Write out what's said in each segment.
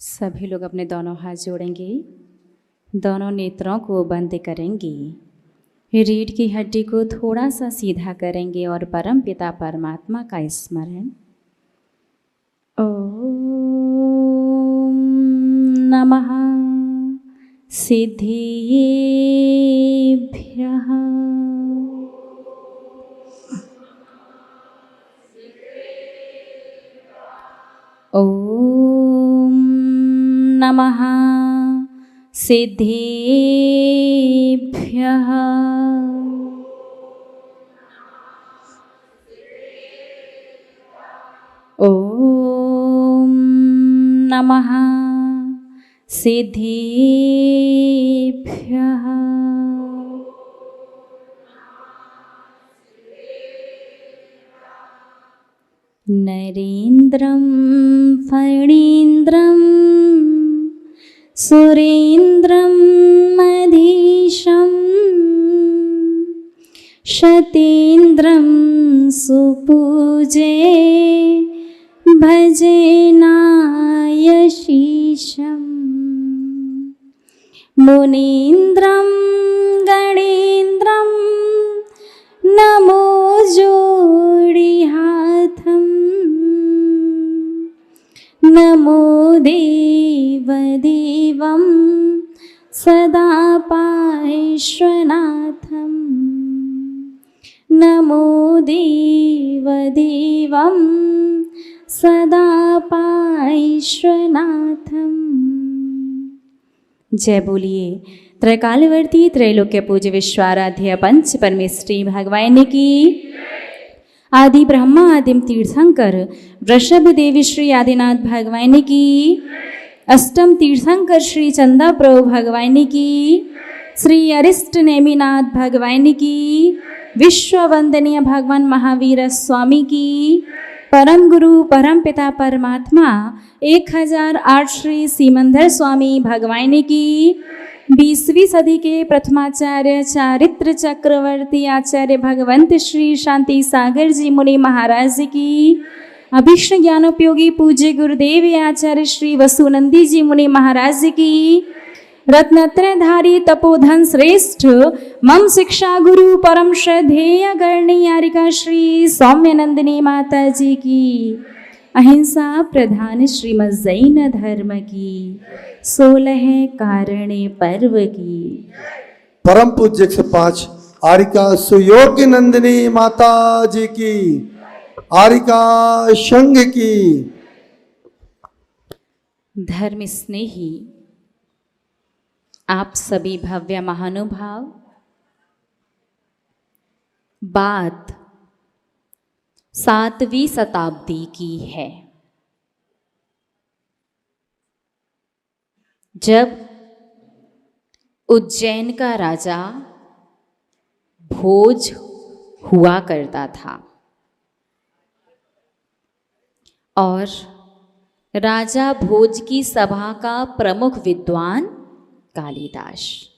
सभी लोग अपने दोनों हाथ जोड़ेंगे, दोनों नेत्रों को बंद करेंगे, रीढ़ की हड्डी को थोड़ा सा सीधा करेंगे और परम पिता परमात्मा का स्मरण। ओम नमः सिद्धिभ्यः। ओम नमः सिद्धिभ्यः। ओम नमः सिद्धिभ्यः। नरेन्द्रं फणीन्द्रं सुरेन्द्रं मधीशं शतेन्द्रं सुपूजे भजे नायशीशम्। मुनीन्द्रं गणेन्द्रं नमो जोड़िहाथं। नमो देवदेवं सदा पार्श्वनाथं। नमो देवदेवं सदा पार्श्वनाथं। जय बोलिए त्रैकालवर्ती त्रैलोक्य पूज्य विश्वाराध्य पंच परमेश्वरी भगवान की। आदि ब्रह्मा आदिम तीर्थंकर वृषभ देवी श्री आदिनाथ भगवान की। अष्टम तीर्थंकर श्री चंदा प्रभु भगवान की। श्री अरिष्ट नेमिनाथ भगवान की। विश्व वंदनीय भगवान महावीर स्वामी की। परम गुरु परम पिता परमात्मा 1008 श्री सीमंदर स्वामी भगवान की। 20वीं सदी के प्रथमाचार्य चारित्र चक्रवर्ती आचार्य भगवंत श्री शांति सागर जी मुनि महाराज की। अभीष्ट ज्ञानोपयोगी पूज्य गुरुदेव आचार्य श्री वसुनंदी जी मुनि महाराज की। रत्नत्रयधारी तपोधन श्रेष्ठ मम शिक्षा गुरु परम श्रद्धेय गणियारिका श्री सौम्यनंदिनी माता जी की। अहिंसा प्रधान श्रीमद जैन धर्म की। 16 कारणे पर्व की। परम पूज्य 105 आरिका सुयोग्य नंदिनी माता जी की। आरिका संघ की। धर्म स्नेही आप सभी भव्य महानुभाव, बात 7वीं शताब्दी की है, जब उज्जैन का राजा भोज हुआ करता था और राजा भोज की सभा का प्रमुख विद्वान कालिदास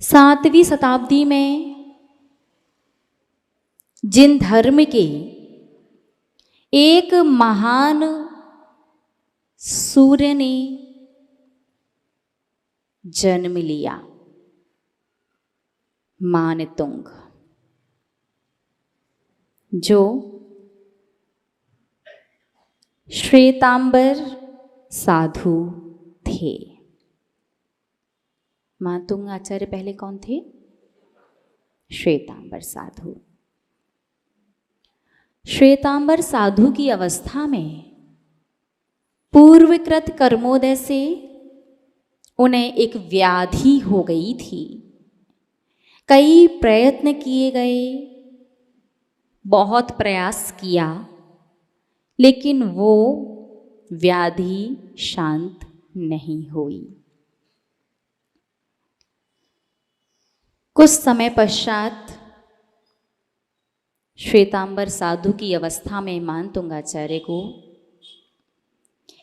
7वीं शताब्दी में जिन धर्म के एक महान सूर्य ने जन्म लिया, मानतुंग, जो श्वेतांबर साधु थे। मानतुंग आचार्य पहले कौन थे? श्वेतांबर साधु। श्वेतांबर साधु की अवस्था में पूर्वकृत कर्मोदय से उन्हें एक व्याधि हो गई थी। कई प्रयत्न किए गए, बहुत प्रयास किया, लेकिन वो व्याधि शांत नहीं हुई। कुछ समय पश्चात श्वेतांबर साधु की अवस्था में मानतुंग आचार्य को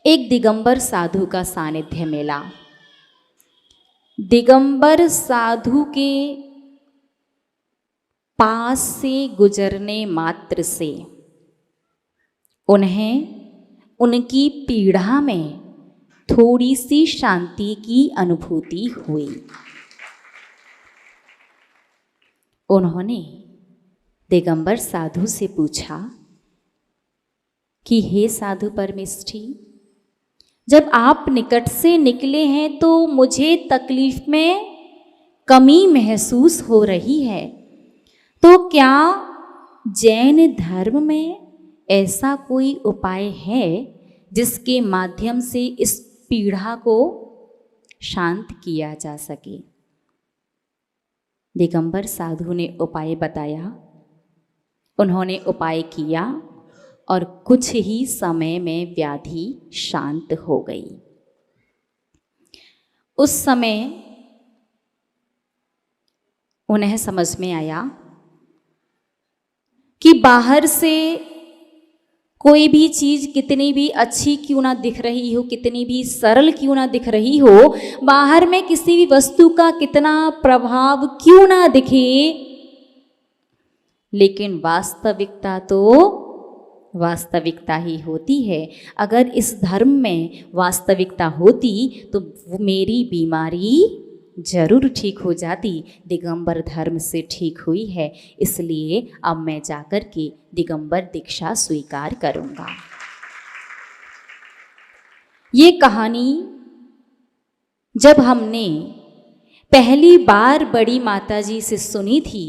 एक दिगंबर साधु का सानिध्य मिला। दिगंबर साधु के पास से गुजरने मात्र से उन्हें उनकी पीड़ा में थोड़ी सी शांति की अनुभूति हुई। उन्होंने दिगंबर साधु से पूछा कि हे साधु परमेष्ठी, जब आप निकट से निकले हैं तो मुझे तकलीफ में कमी महसूस हो रही है, तो क्या जैन धर्म में ऐसा कोई उपाय है जिसके माध्यम से इस पीड़ा को शांत किया जा सके? दिगंबर साधु ने उपाय बताया। उन्होंने उपाय किया और कुछ ही समय में व्याधि शांत हो गई। उस समय उन्हें समझ में आया कि बाहर से कोई भी चीज़ कितनी भी अच्छी क्यों ना दिख रही हो, कितनी भी सरल क्यों ना दिख रही हो, बाहर में किसी भी वस्तु का कितना प्रभाव क्यों ना दिखे, लेकिन वास्तविकता तो वास्तविकता ही होती है। अगर इस धर्म में वास्तविकता होती तो मेरी बीमारी जरूर ठीक हो जाती। दिगंबर धर्म से ठीक हुई है, इसलिए अब मैं जाकर के दिगंबर दीक्षा स्वीकार करूंगा। ये कहानी जब हमने पहली बार बड़ी माताजी से सुनी थी,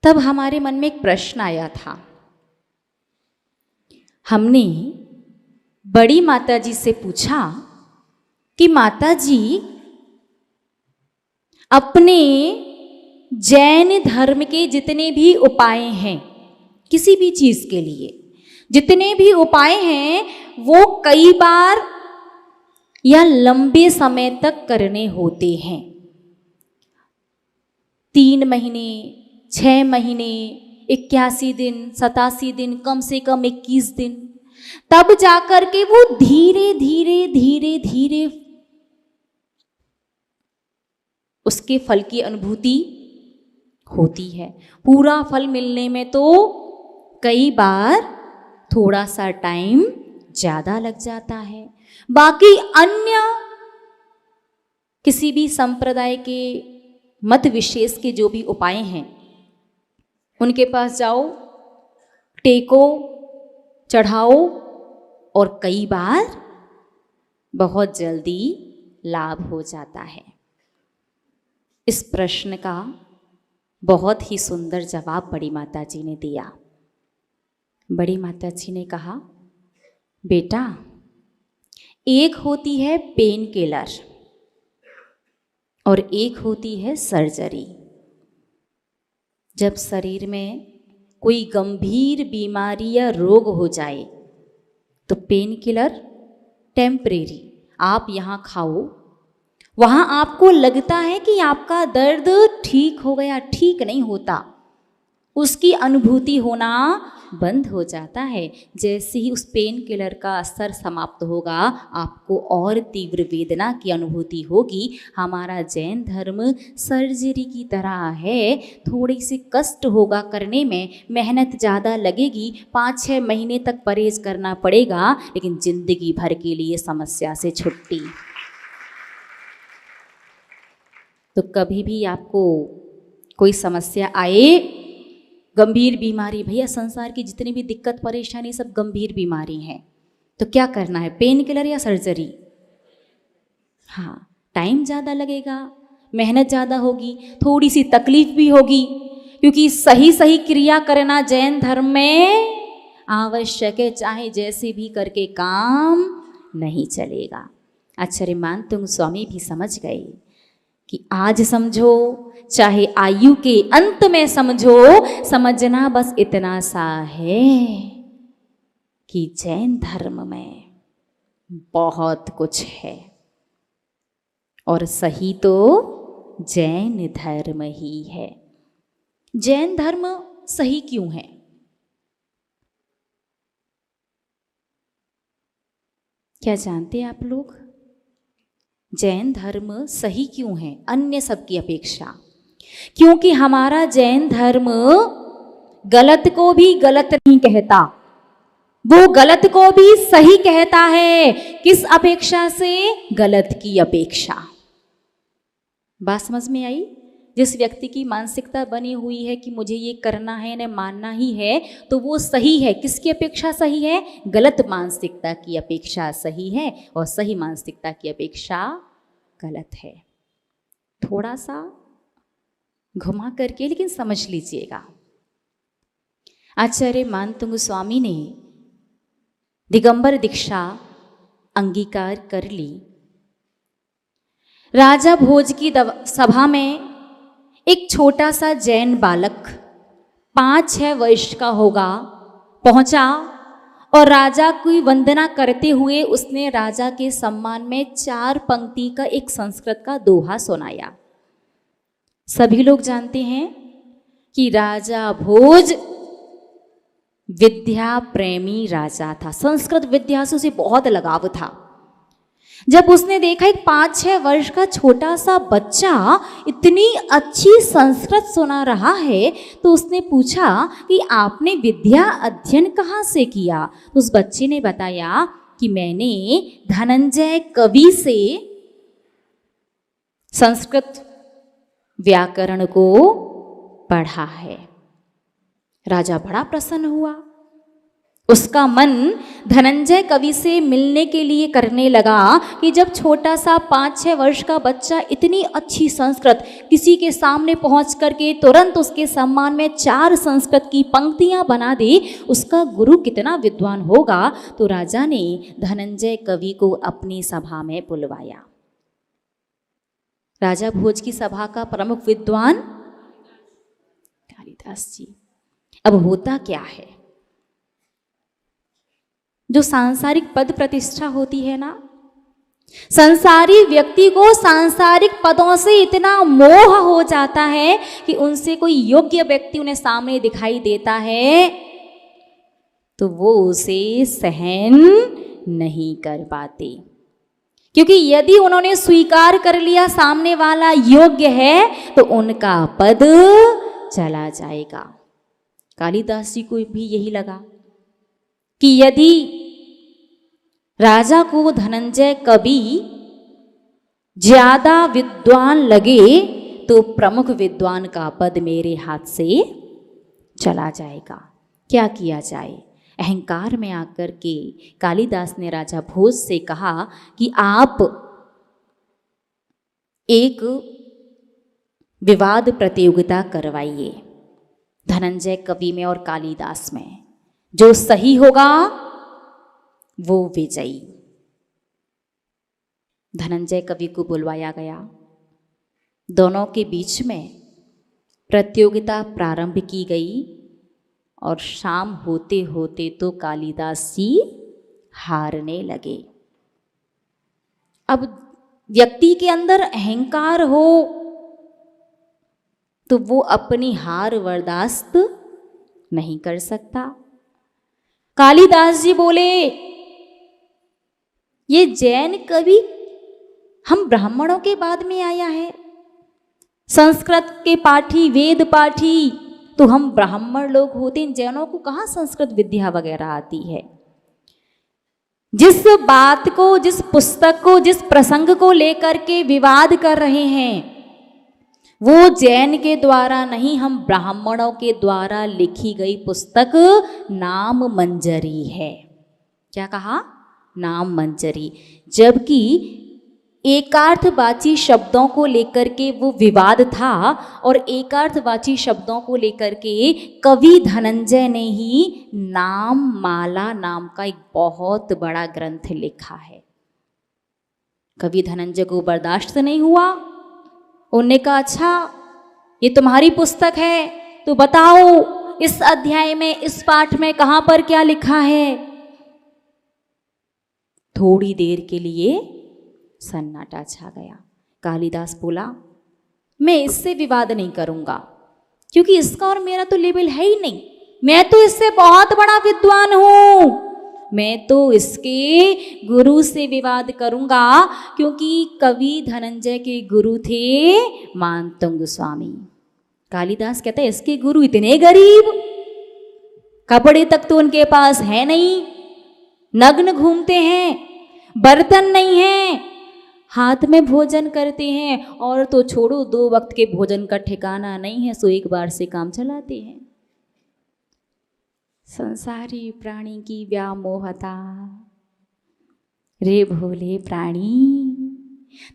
तब हमारे मन में एक प्रश्न आया था। हमने बड़ी माताजी से पूछा कि माताजी, अपने जैन धर्म के जितने भी उपाय हैं, किसी भी चीज के लिए जितने भी उपाय हैं, वो कई बार या लंबे समय तक करने होते हैं। 3 महीने, 6 महीने, 81 दिन, 87 दिन, कम से कम 21 दिन, तब जाकर के वो धीरे धीरे धीरे धीरे उसके फल की अनुभूति होती है। पूरा फल मिलने में तो कई बार थोड़ा सा टाइम ज़्यादा लग जाता है। बाकी अन्य किसी भी संप्रदाय के मत विशेष के जो भी उपाय हैं, उनके पास जाओ, टेको, चढ़ाओ और कई बार बहुत जल्दी लाभ हो जाता है। इस प्रश्न का बहुत ही सुंदर जवाब बड़ी माता जी ने दिया। बड़ी माता जी ने कहा, बेटा, एक होती है पेन किलर और एक होती है सर्जरी। जब शरीर में कोई गंभीर बीमारी या रोग हो जाए तो पेन किलर टेम्परेरी, आप यहाँ खाओ, वहाँ आपको लगता है कि आपका दर्द ठीक हो गया, ठीक नहीं होता, उसकी अनुभूति होना बंद हो जाता है। जैसे ही उस पेन किलर का असर समाप्त होगा, आपको और तीव्र वेदना की अनुभूति होगी। हमारा जैन धर्म सर्जरी की तरह है, थोड़ी सी कष्ट होगा करने में, मेहनत ज़्यादा लगेगी, 5-6 महीने तक परहेज करना पड़ेगा, लेकिन जिंदगी भर के लिए समस्या से छुट्टी। तो कभी भी आपको कोई समस्या आए, गंभीर बीमारी, भैया संसार की जितनी भी दिक्कत परेशानी सब गंभीर बीमारी हैं, तो क्या करना है, पेन किलर या सर्जरी? हाँ, टाइम ज़्यादा लगेगा, मेहनत ज़्यादा होगी, थोड़ी सी तकलीफ भी होगी, क्योंकि सही सही क्रिया करना जैन धर्म में आवश्यक है, चाहे जैसे भी करके काम नहीं चलेगा। आचार्य तुम स्वामी भी समझ गए कि आज समझो चाहे आयु के अंत में समझो, समझना बस इतना सा है कि जैन धर्म में बहुत कुछ है और सही तो जैन धर्म ही है। जैन धर्म सही क्यों है? क्या जानते हैं आप लोग? जैन धर्म सही क्यों है अन्य सब की अपेक्षा? क्योंकि हमारा जैन धर्म गलत को भी गलत नहीं कहता, वो गलत को भी सही कहता है। किस अपेक्षा से? गलत की अपेक्षा। बात समझ में आई? जिस व्यक्ति की मानसिकता बनी हुई है कि मुझे ये करना है ने मानना ही है, तो वो सही है। किसकी अपेक्षा सही है? गलत मानसिकता की अपेक्षा सही है, और सही मानसिकता की अपेक्षा गलत है। थोड़ा सा घुमा करके लेकिन समझ लीजिएगा। आचार्य मानतुंग स्वामी ने दिगंबर दीक्षा अंगीकार कर ली। राजा भोज की सभा में एक छोटा सा जैन बालक 5-6 वर्ष का होगा पहुंचा, और राजा की वंदना करते हुए उसने राजा के सम्मान में 4 पंक्ति का एक संस्कृत का दोहा सुनाया। सभी लोग जानते हैं कि राजा भोज विद्या प्रेमी राजा था, संस्कृत विद्या से उसे बहुत लगाव था। जब उसने देखा एक 5-6 वर्ष का छोटा सा बच्चा इतनी अच्छी संस्कृत सुना रहा है, तो उसने पूछा कि आपने विद्या अध्ययन कहाँ से किया? तो उस बच्चे ने बताया कि मैंने धनंजय कवि से संस्कृत व्याकरण को पढ़ा है। राजा बड़ा प्रसन्न हुआ। उसका मन धनंजय कवि से मिलने के लिए करने लगा कि जब छोटा सा 5-6 वर्ष का बच्चा इतनी अच्छी संस्कृत किसी के सामने पहुंच करके तुरंत उसके सम्मान में 4 संस्कृत की पंक्तियां बना दे, उसका गुरु कितना विद्वान होगा। तो राजा ने धनंजय कवि को अपनी सभा में बुलवाया। राजा भोज की सभा का प्रमुख विद्वान कालिदास जी। अब होता क्या है, जो सांसारिक पद प्रतिष्ठा होती है ना, संसारी व्यक्ति को सांसारिक पदों से इतना मोह हो जाता है कि उनसे कोई योग्य व्यक्ति उन्हें सामने दिखाई देता है तो वो उसे सहन नहीं कर पाते, क्योंकि यदि उन्होंने स्वीकार कर लिया सामने वाला योग्य है तो उनका पद चला जाएगा। कालिदास जी को भी यही लगा कि यदि राजा को धनंजय कवि ज्यादा विद्वान लगे तो प्रमुख विद्वान का पद मेरे हाथ से चला जाएगा। क्या किया जाए? अहंकार में आकर के कालिदास ने राजा भोज से कहा कि आप एक विवाद प्रतियोगिता करवाइए धनंजय कवि में और कालिदास में, जो सही होगा वो विजयी। धनंजय कवि को बुलवाया गया। दोनों के बीच में प्रतियोगिता प्रारंभ की गई और शाम होते होते तो कालिदास जी हारने लगे। अब व्यक्ति के अंदर अहंकार हो तो वो अपनी हार बर्दाश्त नहीं कर सकता। कालिदास जी बोले, ये जैन कवि हम ब्राह्मणों के बाद में आया है, संस्कृत के पाठी, वेद पाठी तो हम ब्राह्मण लोग होते, इन जैनों को कहाँ संस्कृत विद्या वगैरह आती है। जिस बात को, जिस पुस्तक को, जिस प्रसंग को लेकर के विवाद कर रहे हैं वो जैन के द्वारा नहीं, हम ब्राह्मणों के द्वारा लिखी गई पुस्तक नाम मंजरी है। क्या कहा? नाम मंजरी। जबकि एकार्थवाची शब्दों को लेकर के वो विवाद था और एकार्थवाची शब्दों को लेकर के कवि धनंजय ने ही नाम माला नाम का एक बहुत बड़ा ग्रंथ लिखा है। कवि धनंजय को बर्दाश्त नहीं हुआ। उन्होंने कहा, अच्छा ये तुम्हारी पुस्तक है तो बताओ इस अध्याय में, इस पाठ में कहां पर क्या लिखा है। थोड़ी देर के लिए सन्नाटा छा गया। कालिदास बोला, मैं इससे विवाद नहीं करूंगा क्योंकि इसका और मेरा तो लेवल है ही नहीं, मैं तो इससे बहुत बड़ा विद्वान हूं, मैं तो इसके गुरु से विवाद करूंगा क्योंकि कवि धनंजय के गुरु थे मानतुंग स्वामी। कालिदास कहता है, इसके गुरु इतने गरीब, कपड़े तक तो उनके पास है नहीं, नग्न घूमते हैं, बर्तन नहीं है, हाथ में भोजन करते हैं, और तो छोड़ो 2 वक्त के भोजन का ठिकाना नहीं है, सो एक बार से काम चलाते हैं। संसारी प्राणी की व्यामोहता। रे भोले प्राणी,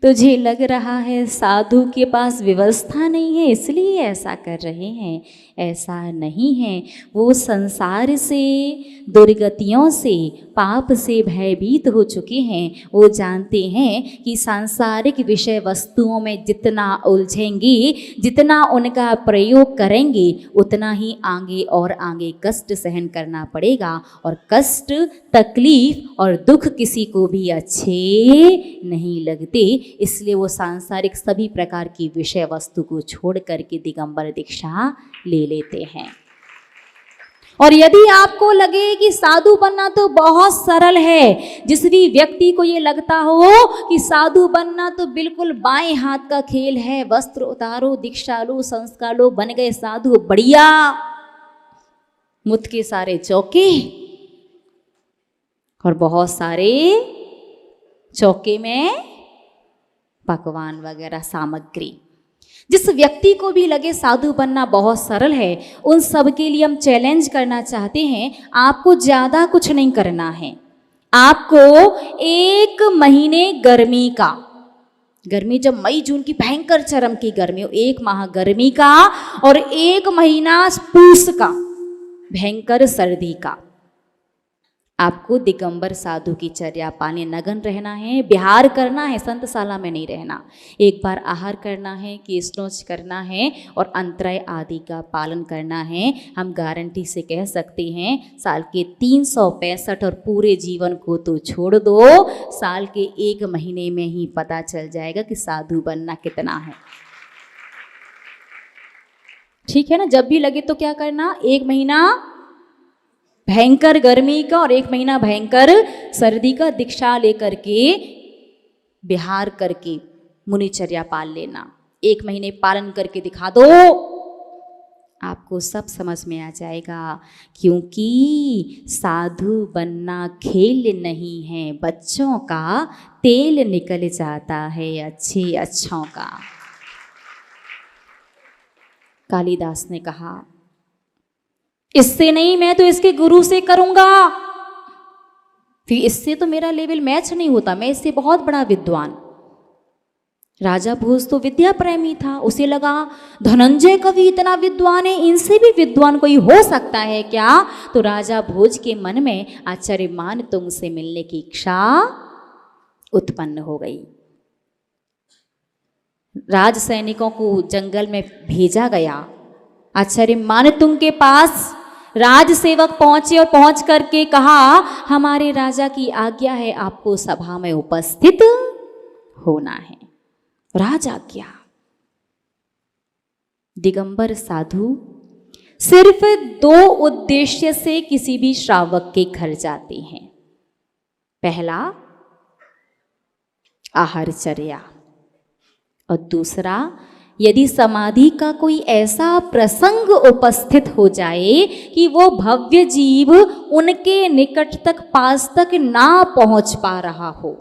तुझे लग रहा है साधु के पास व्यवस्था नहीं है इसलिए ऐसा कर रहे हैं, ऐसा नहीं है। वो संसार से, दुर्गतियों से, पाप से भयभीत हो चुके हैं। वो जानते हैं कि सांसारिक विषय वस्तुओं में जितना उलझेंगे, जितना उनका प्रयोग करेंगे, उतना ही आगे और आगे कष्ट सहन करना पड़ेगा, और कष्ट, तकलीफ और दुख किसी को भी अच्छे नहीं लगते। इसलिए वो सांसारिक सभी प्रकार की विषय वस्तु को छोड़ करके दिगंबर दीक्षा ले लेते हैं। और यदि आपको लगे कि साधु बनना तो बहुत सरल है, जिस भी व्यक्ति को ये लगता हो कि साधु बनना तो बिल्कुल बाएं हाथ का खेल है, वस्त्र उतारो, दीक्षा लो, संस्कार लो, बन गए साधु, बढ़िया, मुत के सारे चौके, और बहुत सारे चौके में पकवान वगैरह सामग्री। जिस व्यक्ति को भी लगे साधु बनना बहुत सरल है, उन सब के लिए हम चैलेंज करना चाहते हैं, आपको ज़्यादा कुछ नहीं करना है। आपको 1 महीने गर्मी का, गर्मी जब मई जून की भयंकर चरम की गर्मी हो, 1 माह गर्मी का और 1 महीना पूस का भयंकर सर्दी का, आपको दिगंबर साधु की चर्या पाने, नगन रहना है, विहार करना है, संतशाला में नहीं रहना। एक बार आहार करना है, केशनोच करना है और अंतराय आदि का पालन करना है। हम गारंटी से कह सकते हैं साल के 365 और पूरे जीवन को तो छोड़ दो, साल के 1 महीने में ही पता चल जाएगा कि साधु बनना कितना है। ठीक है ना? जब भी लगे तो क्या करना, 1 महीना भयंकर गर्मी का और 1 महीना भयंकर सर्दी का दीक्षा लेकर के विहार करके मुनिचर्या पाल लेना। 1 महीने पालन करके दिखा दो, आपको सब समझ में आ जाएगा। क्योंकि साधु बनना खेल नहीं है, बच्चों का तेल निकल जाता है अच्छे अच्छों का। कालिदास ने कहा, इससे नहीं, मैं तो इसके गुरु से करूंगा, फिर इससे तो मेरा लेवल मैच नहीं होता, मैं इससे बहुत बड़ा विद्वान। राजा भोज तो विद्या प्रेमी था, उसे लगा धनंजय कवि इतना विद्वान है, इनसे भी विद्वान कोई हो सकता है क्या? तो राजा भोज के मन में आचार्य मानतुंग से मिलने की इच्छा उत्पन्न हो गई। राज सैनिकों को जंगल में भेजा गया। आचार्य मानतुंग के पास राज सेवक पहुंचे और पहुंच करके कहा, हमारे राजा की आज्ञा है, आपको सभा में उपस्थित होना है। राज आज्ञा। दिगंबर साधु सिर्फ 2 उद्देश्य से किसी भी श्रावक के घर जाते हैं। पहला आहारचर्या, और दूसरा यदि समाधि का कोई ऐसा प्रसंग उपस्थित हो जाए कि वो भव्य जीव उनके निकट तक, पास तक ना पहुंच पा रहा हो,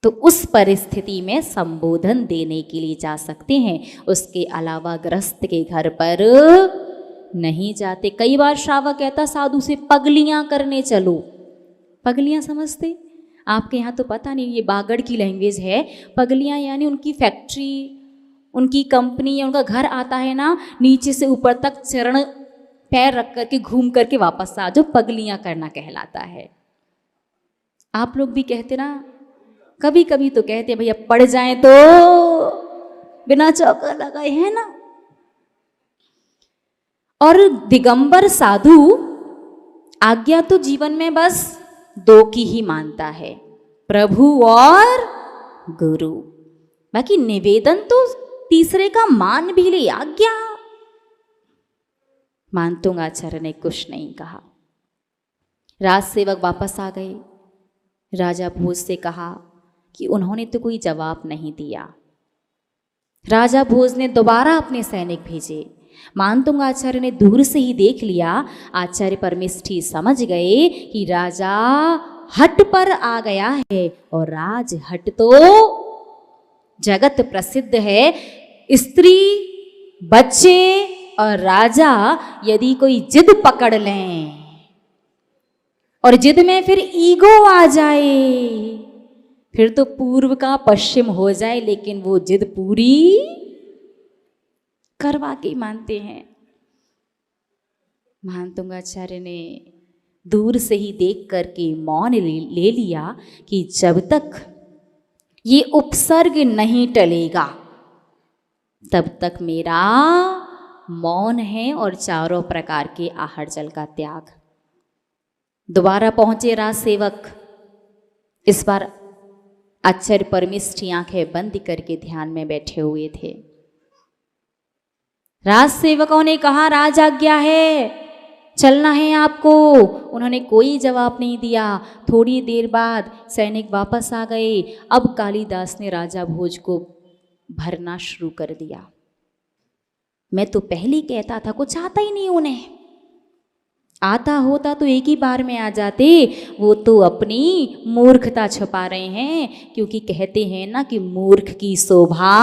तो उस परिस्थिति में संबोधन देने के लिए जा सकते हैं। उसके अलावा गृहस्थ के घर पर नहीं जाते। कई बार श्रावक कहता साधु से, पगलियां करने चलो। पगलियां समझते? आपके यहाँ तो पता नहीं, ये बागड़ की लैंग्वेज है। पगलियां यानी उनकी फैक्ट्री, उनकी कंपनी या उनका घर आता है ना, नीचे से ऊपर तक चरण पैर रख करके घूम करके वापस आ जाओ, पगलियां करना कहलाता है। आप लोग भी कहते ना, कभी कभी तो कहते भैया पड़ जाए तो बिना चौका लगाए, है ना। और दिगंबर साधु आज्ञा तो जीवन में बस 2 की ही मानता है, प्रभु और गुरु। बाकी निवेदन तो तीसरे का मान भी ले, आज्ञा मानतुंग आचार्य ने कुछ नहीं कहा। राज सेवक वापस आ गए। राजा भोज से कहा कि उन्होंने तो कोई जवाब नहीं दिया। राजा भोज ने दोबारा अपने सैनिक भेजे। मानतुंग आचार्य ने दूर से ही देख लिया। आचार्य परमेष्ठी समझ गए कि राजा हट पर आ गया है, और राज हट तो जगत प्रसिद्ध है। स्त्री, बच्चे और राजा यदि कोई जिद पकड़ लें और जिद में फिर ईगो आ जाए, फिर तो पूर्व का पश्चिम हो जाए, लेकिन वो जिद पूरी करवा के मानते हैं। मानतुंगाचार्य ने दूर से ही देख करके मौन ले लिया कि जब तक ये उपसर्ग नहीं टलेगा तब तक मेरा मौन है और चारों प्रकार के आहार जल का त्याग। दोबारा पहुंचे राज सेवक। इस बार आचार्य परमेष्ठी आंखें बंद करके ध्यान में बैठे हुए थे। राज सेवकों ने कहा, राज आज्ञा है, चलना है आपको। उन्होंने कोई जवाब नहीं दिया। थोड़ी देर बाद सैनिक वापस आ गए। अब कालिदास ने राजा भोज को भरना शुरू कर दिया। मैं तो पहले कहता था, कुछ आता ही नहीं उन्हें। आता होता तो एक ही बार में आ जाते। वो तो अपनी मूर्खता छुपा रहे हैं, क्योंकि कहते हैं ना कि मूर्ख की शोभा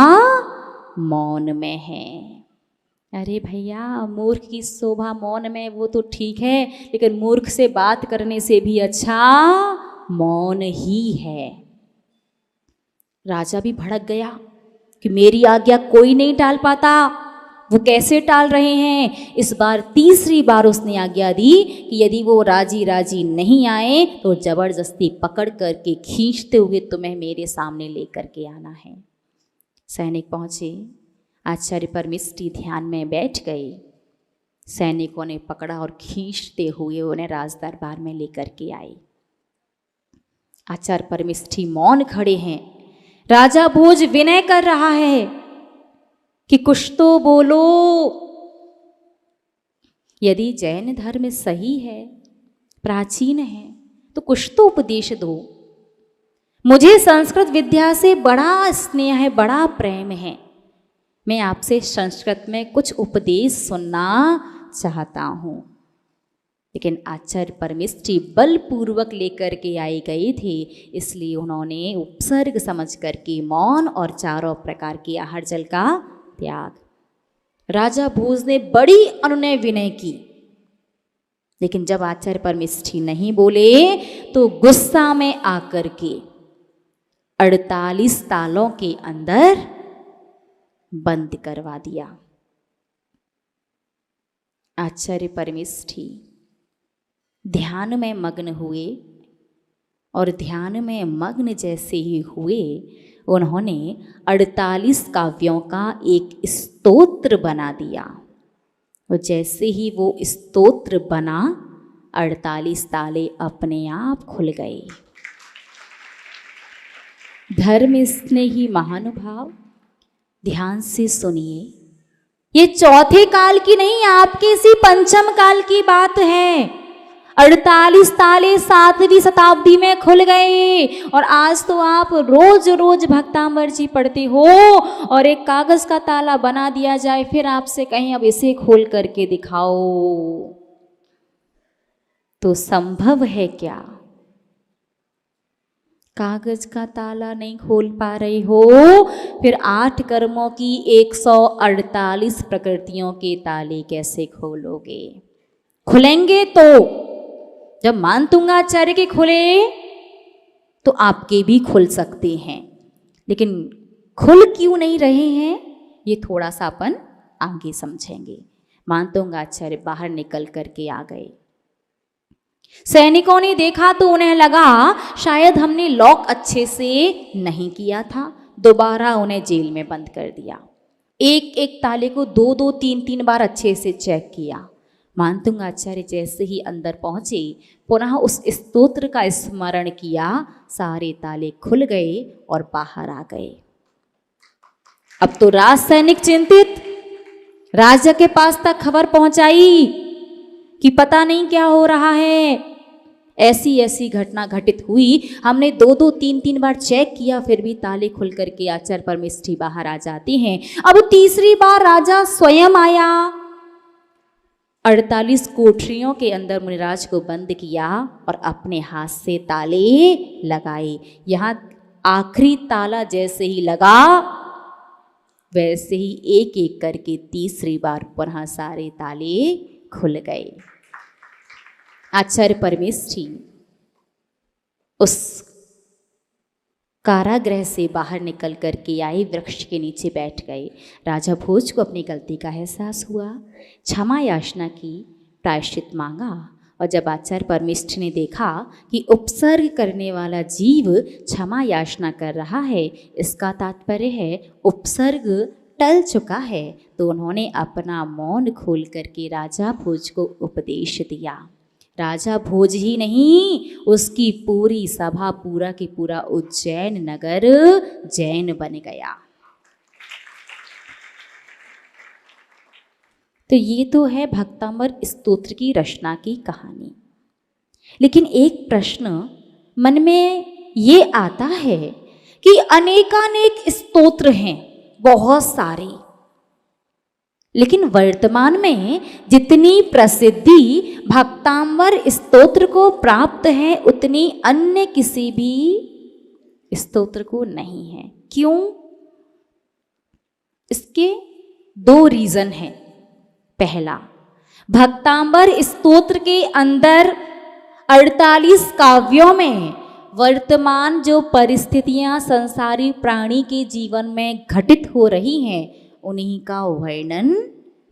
मौन में है। अरे भैया, मूर्ख की शोभा मौन में, वो तो ठीक है, लेकिन मूर्ख से बात करने से भी अच्छा मौन ही है। राजा भी भड़क गया कि मेरी आज्ञा कोई नहीं टाल पाता। वो कैसे टाल रहे हैं? इस बार तीसरी बार उसने आज्ञा दी कि यदि वो राजी राजी नहीं आए तो जबरदस्ती पकड़ करके खींचते हुए तुम्हें मेरे सामने लेकर के आना है। सैनिक पहुंचे। आचार्य परमेष्ठी ध्यान में बैठ गए। सैनिकों ने पकड़ा और खींचते हुए उन्हें राज दरबार में लेकर के आए। आचार्य परमेष्ठी मौन खड़े हैं। राजा भोज विनय कर रहा है कि कुछ तो बोलो। यदि जैन धर्म सही है, प्राचीन है, तो कुछ तो उपदेश दो। मुझे संस्कृत विद्या से बड़ा स्नेह है, बड़ा प्रेम है। मैं आपसे संस्कृत में कुछ उपदेश सुनना चाहता हूँ। लेकिन आचार्य परमेष्ठी बलपूर्वक लेकर के आए गए थे, इसलिए उन्होंने उपसर्ग समझ करके मौन और चारों प्रकार के आहार जल का त्याग। राजा भोज ने बड़ी अनुनय विनय की, लेकिन जब आचार्य परमेष्ठी नहीं बोले तो गुस्सा में आकर के 48 तालों के अंदर बंद करवा दिया। आचार्य परमेष्ठी ध्यान में मग्न हुए, और ध्यान में मग्न जैसे ही हुए उन्होंने 48 काव्यों का एक स्तोत्र बना दिया। और जैसे ही वो स्तोत्र बना, 48 ताले अपने आप खुल गए। धर्म स्नेही महानुभाव, ध्यान से सुनिए, ये चौथे काल की नहीं, आपके इसी पंचम काल की बात है। 48 ताले 7वीं शताब्दी में खुल गए, और आज तो आप रोज रोज भक्तांबर जी पढ़ते हो, और एक कागज का ताला बना दिया जाए, फिर आपसे कहें अब इसे खोल करके दिखाओ, तो संभव है क्या? कागज का ताला नहीं खोल पा रहे हो, फिर 8 कर्मों की 148 प्रकृतियों के ताले कैसे खोलोगे? खुलेंगे तो जब मानतुंगाचार्य के खुले तो आपके भी खुल सकते हैं, लेकिन खुल क्यों नहीं रहे हैं ये थोड़ा सा अपन आगे समझेंगे। मानतुंगाचार्य बाहर निकल करके आ गए। सैनिकों ने देखा तो उन्हें लगा शायद हमने लॉक अच्छे से नहीं किया था, दोबारा उन्हें जेल में बंद कर दिया। एक एक ताले को 2-2, 3-3 बार अच्छे से चेक किया। मानतुंगाचार्य जैसे ही अंदर पहुंचे, पुनः उस स्तोत्र का स्मरण किया, सारे ताले खुल गए और बाहर आ गए। अब तो राज सैनिक चिंतित, राजा के पास तक खबर पहुंचाई कि पता नहीं क्या हो रहा है, ऐसी ऐसी घटना घटित हुई, हमने 2-2, 3-3 बार चेक किया, फिर भी ताले खुल करके आचार्य परमेष्ठी बाहर आ जाते हैं। अब तीसरी बार राजा स्वयं आया 48 कोठरियों के अंदर मुनिराज को बंद किया और अपने हाथ से ताले लगाए। यहाँ आखिरी ताला जैसे ही लगा वैसे ही एक एक करके तीसरी बार पुनः सारे ताले खुल गए। आचार्य परमेष्ठी उस कारागृह से बाहर निकल कर के आए, वृक्ष के नीचे बैठ गए। राजा भोज को अपनी गलती का एहसास हुआ, क्षमा याचना की, प्रायश्चित मांगा। और जब आचार्य परमेष्ठी ने देखा कि उपसर्ग करने वाला जीव क्षमा याचना कर रहा है, इसका तात्पर्य है उपसर्ग टल चुका है, तो उन्होंने अपना मौन खोल करके राजा भोज को उपदेश दिया। राजा भोज ही नहीं, उसकी पूरी सभा, पूरा की पूरा उज्जैन नगर जैन बन गया। तो ये तो है भक्तामर स्तोत्र की रचना की कहानी। लेकिन एक प्रश्न मन में ये आता है कि अनेकानेक स्तोत्र हैं, बहुत सारे, लेकिन वर्तमान में जितनी प्रसिद्धि भक्तांबर स्तोत्र को प्राप्त है उतनी अन्य किसी भी स्तोत्र को नहीं है। क्यों? इसके दो रीजन हैं। पहला, भक्तांबर स्तोत्र के अंदर 48 काव्यों में वर्तमान जो परिस्थितियां संसारी प्राणी के जीवन में घटित हो रही हैं उन्हीं का वर्णन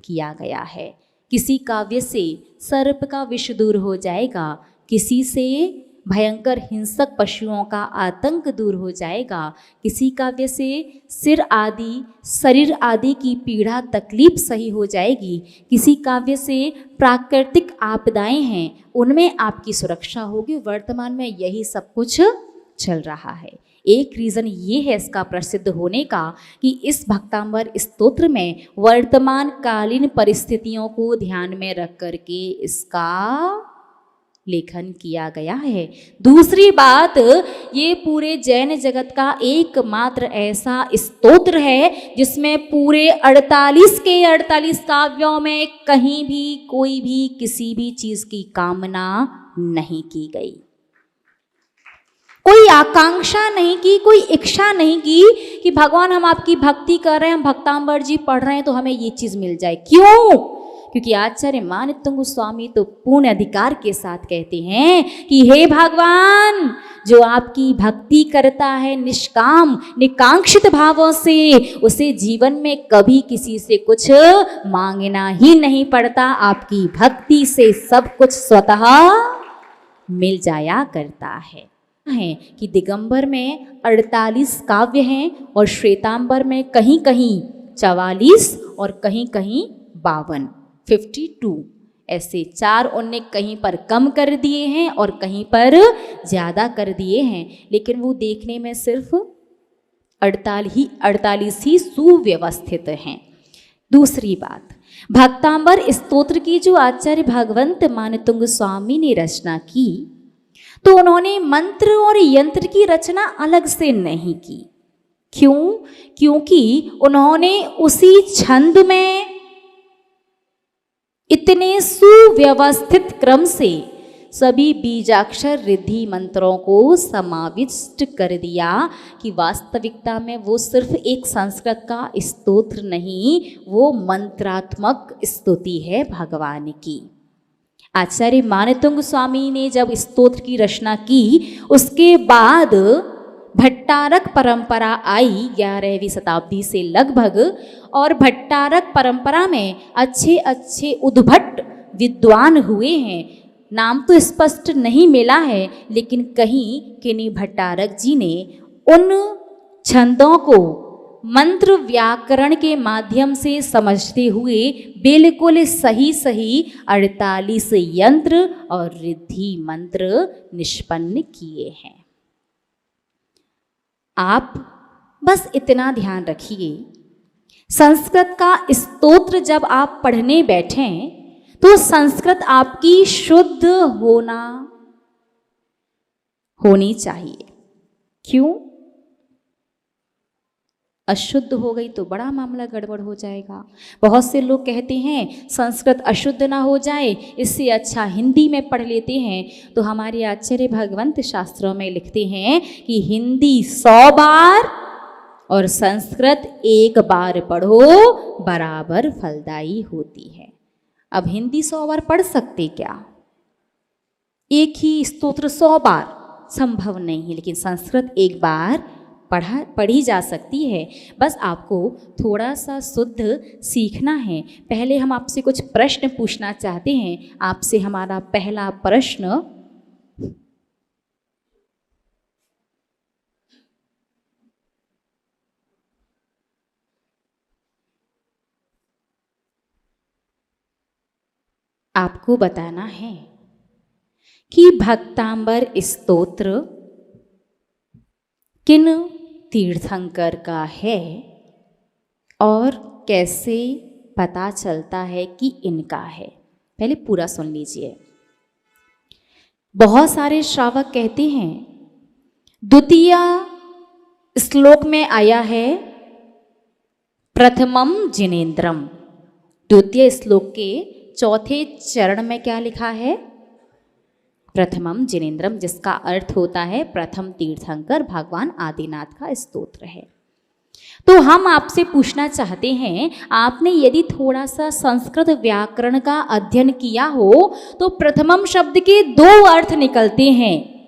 किया गया है। किसी काव्य से सर्प का विष दूर हो जाएगा, किसी से भयंकर हिंसक पशुओं का आतंक दूर हो जाएगा, किसी काव्य से सिर आदि शरीर आदि की पीड़ा तकलीफ सही हो जाएगी, किसी काव्य से प्राकृतिक आपदाएं हैं उनमें आपकी सुरक्षा होगी। वर्तमान में यही सब कुछ चल रहा है। एक रीज़न ये है इसका प्रसिद्ध होने का कि इस भक्तांबर स्तोत्र में वर्तमान कालीन परिस्थितियों को ध्यान में रख करके इसका लेखन किया गया है। दूसरी बात, ये पूरे जैन जगत का एकमात्र ऐसा स्तोत्र है जिसमें पूरे 48 के 48 काव्यों में कहीं भी कोई भी किसी भी चीज़ की कामना नहीं की गई, कोई आकांक्षा नहीं की, कोई इच्छा नहीं की कि भगवान हम आपकी भक्ति कर रहे हैं, हम भक्तांबर जी पढ़ रहे हैं तो हमें ये चीज़ मिल जाए। क्यों? क्योंकि आचार्य मानितुंग गोस्वामी तो पूर्ण अधिकार के साथ कहते हैं कि हे भगवान, जो आपकी भक्ति करता है निष्काम निकांक्षित भावों से, उसे जीवन में कभी किसी से कुछ मांगना ही नहीं पड़ता। आपकी भक्ति से सब कुछ स्वतः मिल जाया करता है कि दिगंबर में 48 काव्य हैं और श्वेतांबर में कहीं कहीं 44 और कहीं कहीं 52, 52 ऐसे 4 उनने कहीं पर कम कर दिए हैं और कहीं पर ज़्यादा कर दिए हैं, लेकिन वो देखने में सिर्फ 48 ही सुव्यवस्थित हैं। दूसरी बात, भक्तांबर स्तोत्र की जो आचार्य भगवंत मानितुंग गोस्वामी ने रचना की तो उन्होंने मंत्र और यंत्र की रचना अलग से नहीं की। क्यों? क्योंकि उन्होंने उसी छंद में इतने सुव्यवस्थित क्रम से सभी बीजाक्षर रिद्धि मंत्रों को समाविष्ट कर दिया कि वास्तविकता में वो सिर्फ एक संस्कृत का स्तोत्र नहीं, वो मंत्रात्मक स्तुति है भगवान की। आचार्य मानितुंग गोस्वामी ने जब स्तोत्र की रचना की उसके बाद भट्टारक परंपरा आई 11वीं शताब्दी से लगभग, और भट्टारक परंपरा में अच्छे अच्छे उद्भट विद्वान हुए हैं। नाम तो स्पष्ट नहीं मिला है, लेकिन कहीं किन्हीं भट्टारक जी ने उन छंदों को मंत्र व्याकरण के माध्यम से समझते हुए बिल्कुल सही सही 48 यंत्र और रिद्धि मंत्र निष्पन्न किए हैं। आप बस इतना ध्यान रखिए, संस्कृत का स्तोत्र जब आप पढ़ने बैठें तो संस्कृत आपकी शुद्ध होनी चाहिए। क्यों? अशुद्ध हो गई तो बड़ा मामला गड़बड़ हो जाएगा। बहुत से लोग कहते हैं संस्कृत अशुद्ध ना हो जाए, इससे अच्छा हिंदी में पढ़ लेते हैं। तो हमारे आचार्य भगवंत शास्त्रों में लिखते हैं कि हिंदी 100 बार और संस्कृत 1 बार पढ़ो बराबर फलदायी होती है। अब हिंदी 100 बार पढ़ सकते क्या? एक ही स्तोत्र 100 बार संभव नहीं है, लेकिन संस्कृत 1 बार पढ़ी जा सकती है। बस आपको थोड़ा सा शुद्ध सीखना है। पहले हम आपसे कुछ प्रश्न पूछना चाहते हैं। आपसे हमारा पहला प्रश्न, आपको बताना है कि भक्तांबर स्तोत्र किन तीर्थंकर का है और कैसे पता चलता है कि इनका है। पहले पूरा सुन लीजिए। बहुत सारे श्रावक कहते हैं द्वितीय श्लोक में आया है प्रथमम जिनेन्द्रम। द्वितीय श्लोक के चौथे चरण में क्या लिखा है? प्रथमम जिनेन्द्रम, जिसका अर्थ होता है प्रथम तीर्थंकर भगवान आदिनाथ का स्तोत्र है। तो हम आपसे पूछना चाहते हैं, आपने यदि थोड़ा सा संस्कृत व्याकरण का अध्ययन किया हो तो प्रथमम शब्द के 2 अर्थ निकलते हैं।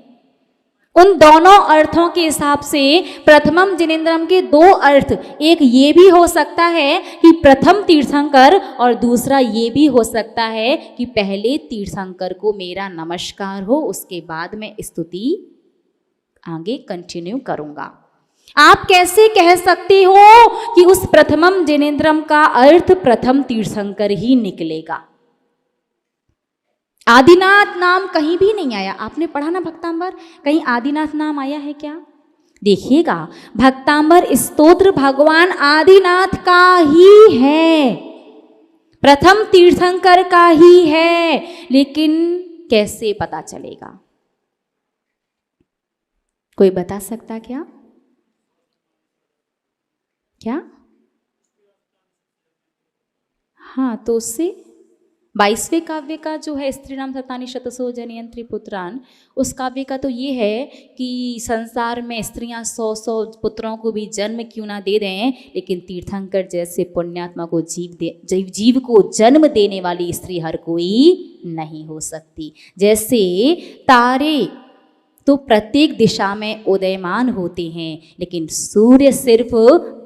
उन दोनों अर्थों के हिसाब से प्रथमम जिनेन्द्रम के 2 अर्थ, एक ये भी हो सकता है कि प्रथम तीर्थंकर, और दूसरा ये भी हो सकता है कि पहले तीर्थंकर को मेरा नमस्कार हो, उसके बाद मैं स्तुति आगे कंटिन्यू करूंगा। आप कैसे कह सकते हो कि उस प्रथमम जिनेन्द्रम का अर्थ प्रथम तीर्थंकर ही निकलेगा? आदिनाथ नाम कहीं भी नहीं आया। आपने पढ़ा ना भक्तांबर, कहीं आदिनाथ नाम आया है क्या? देखिएगा, भक्तांबर स्तोत्र भगवान आदिनाथ का ही है, प्रथम तीर्थंकर का ही है, लेकिन कैसे पता चलेगा? कोई बता सकता क्या? क्या? हाँ, तो उससे 22वें काव्य का जो है स्त्रीणाम शतानि शतसो जनयंत्री पुत्रान, उस काव्य का तो ये है कि संसार में स्त्रियां 100 पुत्रों को भी जन्म क्यों ना दे दें, लेकिन तीर्थंकर जैसे पुण्यात्मा को जीव को जन्म देने वाली स्त्री हर कोई नहीं हो सकती। जैसे तारे तो प्रत्येक दिशा में उदयमान होते हैं, लेकिन सूर्य सिर्फ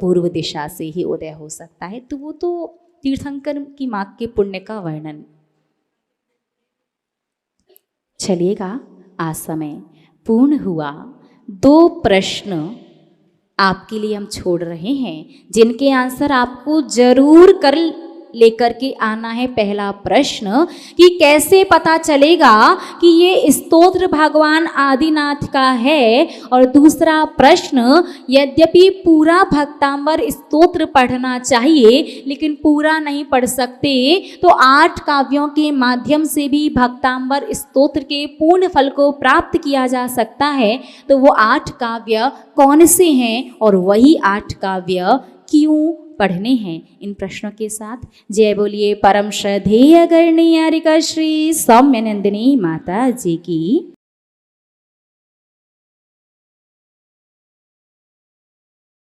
पूर्व दिशा से ही उदय हो सकता है। तो वो तो तीर्थंकर की मां के पुण्य का वर्णन। चलिएगा, आज समय पूर्ण हुआ। 2 प्रश्न आपके लिए हम छोड़ रहे हैं, जिनके आंसर आपको जरूर लेकर के आना है। पहला प्रश्न कि कैसे पता चलेगा कि ये स्तोत्र भगवान आदिनाथ का है, और दूसरा प्रश्न, यद्यपि पूरा भक्तांबर स्तोत्र पढ़ना चाहिए लेकिन पूरा नहीं पढ़ सकते, तो 8 काव्यों के माध्यम से भी भक्तांबर स्तोत्र के पूर्ण फल को प्राप्त किया जा सकता है। तो वो 8 काव्य कौन से हैं और वही 8 काव्य क्यों पढ़ने हैं? इन प्रश्नों के साथ जय बोलिए परम श्रद्धेय गणनीय श्री सौम्यनंदिनी माता जी की।